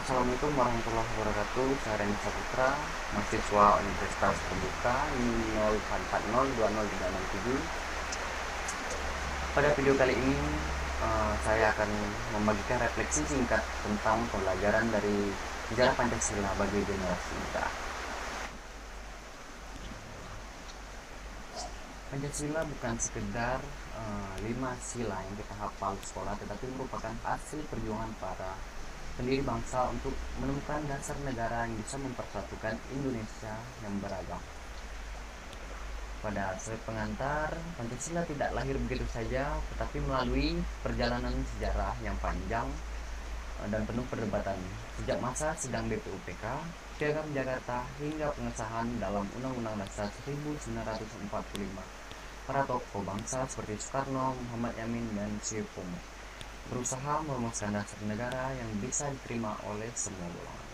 Assalamualaikum warahmatullahi wabarakatuh. Saya Reni Saputra, mahasiswa Universitas Terbuka 04402037. Pada video kali ini saya akan membagikan refleksi singkat tentang pembelajaran dari sejarah Pancasila bagi generasi muda. Pancasila bukan sekedar 5 sila yang kita hafal di sekolah, tetapi merupakan hasil perjuangan para pendiri bangsa untuk menemukan dasar negara yang bisa mempersatukan Indonesia yang beragam. Pada aspek pengantar, Pancasila tidak lahir begitu saja, tetapi melalui perjalanan sejarah yang panjang dan penuh perdebatan, sejak masa sidang BPUPK, Piagam Jakarta, hingga pengesahan dalam Undang-Undang Dasar 1945. Para tokoh bangsa seperti Soekarno, Muhammad Yamin, dan Soekarno berusaha merumuskan dasar negara yang bisa diterima oleh semua golongan.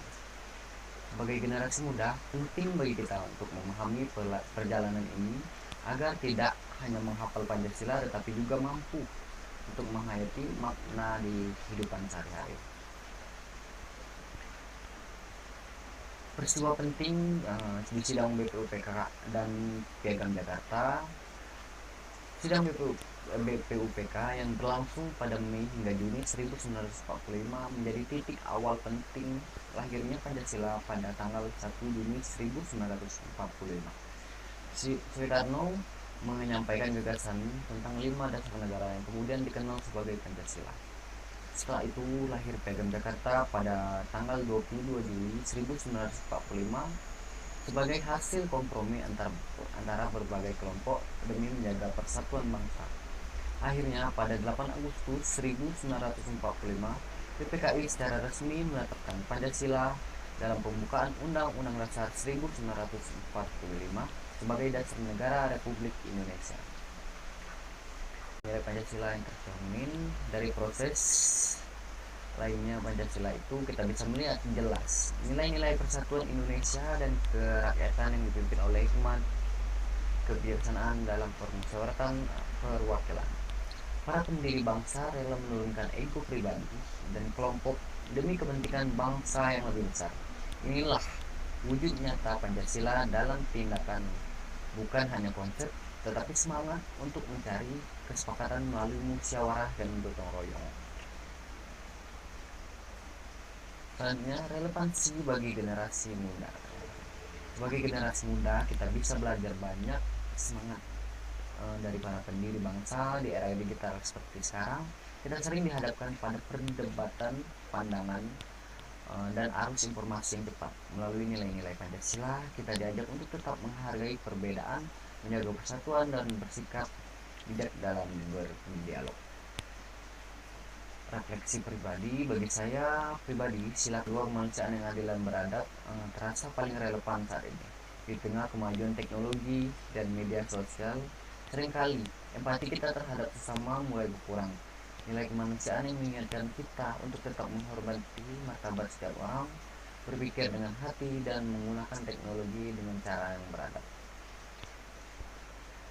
Sebagai generasi muda, penting bagi kita untuk memahami perjalanan ini agar tidak hanya menghafal Pancasila tetapi juga mampu untuk menghayati makna di kehidupan sehari-hari. Peristiwa penting di sidang BPUPK dan Piagam Jakarta. Sidang BPUPK yang berlangsung pada Mei hingga Juni 1945 menjadi titik awal penting lahirnya Pancasila pada tanggal 1 Juni 1945. Soekarno menyampaikan gagasan tentang 5 dasar negara yang kemudian dikenal sebagai Pancasila. Setelah itu lahir Piagam Jakarta pada tanggal 22 Juli 1945 sebagai hasil kompromi antara berbagai kelompok demi menjaga persatuan bangsa. Akhirnya pada 8 Agustus 1945, PPKI secara resmi menetapkan Pancasila dalam pembukaan Undang-Undang Dasar 1945 sebagai dasar negara Republik Indonesia. Nilai Pancasila yang tercermin dari proses lainnya Pancasila itu kita bisa melihat jelas nilai-nilai persatuan Indonesia dan kerakyatan yang dipimpin oleh hikmat kebijaksanaan dalam permusyawaratan perwakilan. Para pendiri bangsa rela menurunkan ego pribadi dan kelompok demi kepentingan bangsa yang lebih besar. Inilah wujud nyata Pancasila dalam tindakan, bukan hanya konsep tetapi semangat untuk mencari kesepakatan melalui musyawarah dan gotong royong. Selanjutnya, relevansi bagi generasi muda. Sebagai generasi muda, kita bisa belajar banyak semangat dari para pendiri bangsa di era digital seperti sekarang. Kita sering dihadapkan pada perdebatan pandangan dan arus informasi yang cepat. Melalui nilai-nilai Pancasila, kita diajak untuk tetap menghargai perbedaan, menjaga persatuan, dan bersikap bijak dalam berdialog. Refleksi pribadi, bagi saya pribadi, sila kedua kemanusiaan yang adil dan beradab terasa paling relevan saat ini. Di tengah kemajuan teknologi dan media sosial, seringkali empati kita terhadap sesama mulai berkurang. Nilai kemanusiaan yang mengingatkan kita untuk tetap menghormati martabat setiap orang, berpikir dengan hati, dan menggunakan teknologi dengan cara yang beradab.